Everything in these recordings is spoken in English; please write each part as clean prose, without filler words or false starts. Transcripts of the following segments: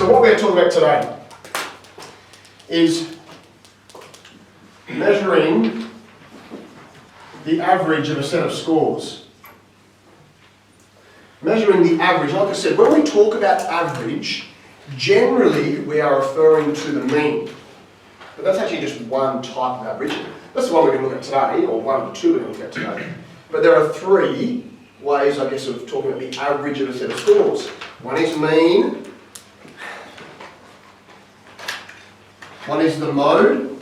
So what we're going to talk about today is measuring the average of a set of scores. Measuring the average, like I said, when we talk about average, generally we are referring to the mean. But that's actually just one type of average. That's the one we're going to look at today, or one of the two we're going to look at today. But there are three ways, I guess, of talking about the average of a set of scores. One is mean, one is the mode,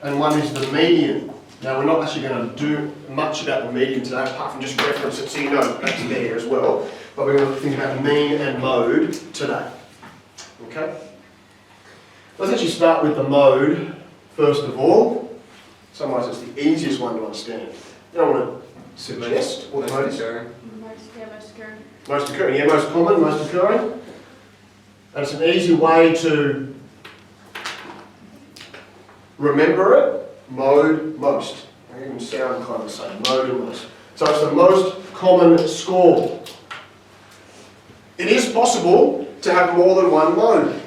and one is the median. Now we're not actually going to do much about the median today, apart from just reference it so you know that's there as well. But we're going to think about mean and mode today. Okay? Let's actually start with the mode first of all. In some ways it's the easiest one to understand. You don't want to suggest what the mode is. Most occurring. Yeah, most common, most occurring. And it's an easy way to remember it. Mode, most. They even sound kind of the same. Mode and most. So it's the most common score. It is possible to have more than one mode.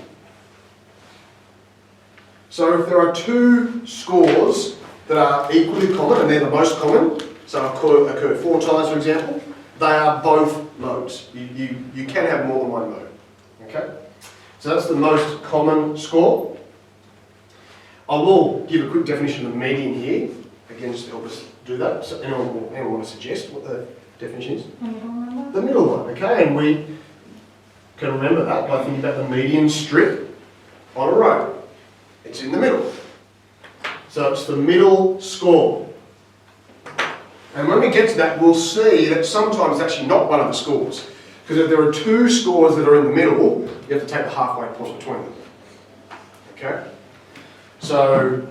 So if there are two scores that are equally common, and they're the most common, so occur 4 times for example, they are both modes. You can have more than one mode. Okay? So that's the most common score. I will give a quick definition of median here, again just to help us do that. So anyone want to suggest what the definition is? The middle one, okay? And we can remember that by thinking about the median strip on a road. It's in the middle. So it's the middle score. And when we get to that, we'll see that sometimes it's actually not one of the scores. Because if there are two scores that are in the middle, you have to take the halfway point between them. Okay? So,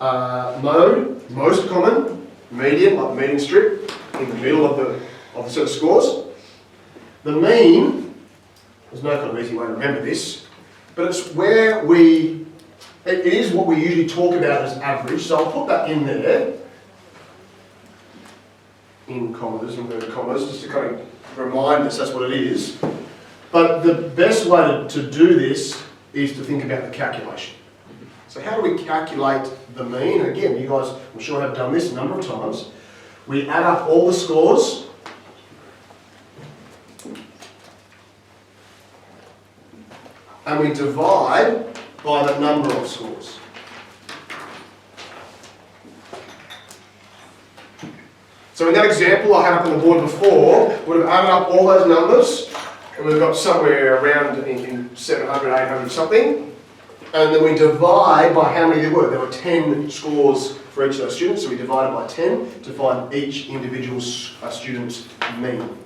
mode, most common, median, like the median strip, in the middle of the set of scores. The mean, there's no kind of easy way to remember this, but it's where it is what we usually talk about as average, so I'll put that in there, in commas, inverted commas, just to kind of remind us that's what it is. But the best way to do this is to think about the calculation. So how do we calculate the mean? Again, you guys, I'm sure, have done this a number of times. We add up all the scores. And we divide by the number of scores. So in that example I had up on the board before, we'd have added up all those numbers, and we've got somewhere around in 700, 800 something. And then we divide by how many there were. There were 10 scores for each of those students, so we divided by 10 to find each individual student's mean.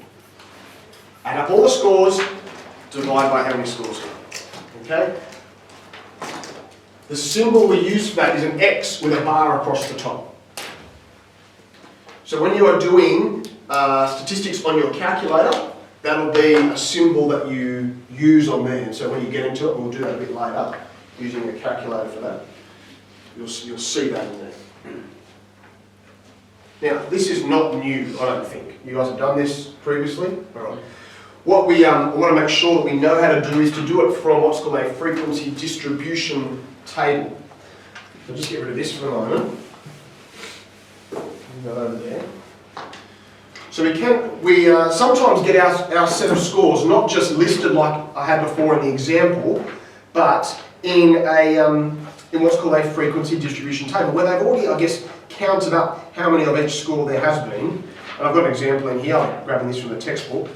Add up all the scores, divide by how many scores there are. Okay? The symbol we use for that is an X with a bar across the top. So when you are doing statistics on your calculator, that'll be a symbol that you use on there. So when you get into it, we'll do that a bit later, using a calculator for that. You'll see that in there. Now, this is not new, I don't think. You guys have done this previously? All right. What we want to make sure that we know how to do is to do it from what's called a frequency distribution table. So just get rid of this for a moment. Go over there. So we sometimes get our set of scores not just listed like I had before in the example, but in what's called a frequency distribution table, where they've already, I guess, counted up how many of each score there has been. And I've got an example in here, I'm grabbing this from the textbook.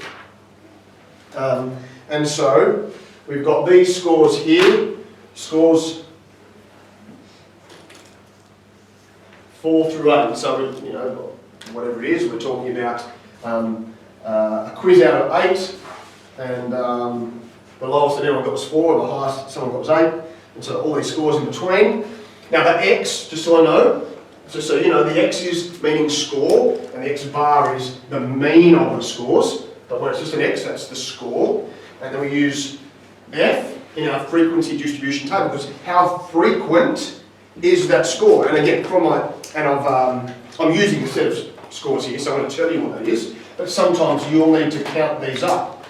And so we've got these scores here, scores 4 through 8. So, you know, whatever it is, we're talking about a quiz out of 8, and the lowest that anyone got was 4, the highest someone got was 8, and so all these scores in between. Now that X, just so I know, so you know, the X is meaning score, and the X bar is the mean of the scores, but when it's just an X, that's the score. And then we use F in our frequency distribution table, because how frequent is that score? And again, I'm using a set of scores here, so I'm going to tell you what that is, but sometimes you'll need to count these up.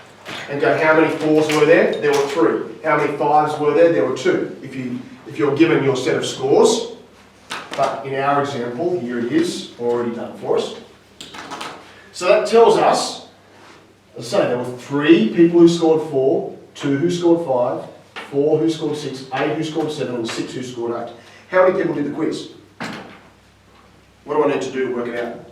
and go, how many 4s were there? There were 3. How many 5s were there? There were 2. If you're given your set of scores, but in our example, here it is, already done for us. So that tells us, as I say, there were 3 people who scored 4, 2 who scored 5, 4 who scored 6, 8 who scored 7, and 6 who scored 8. How many people did the quiz? What do I need to do to work it out?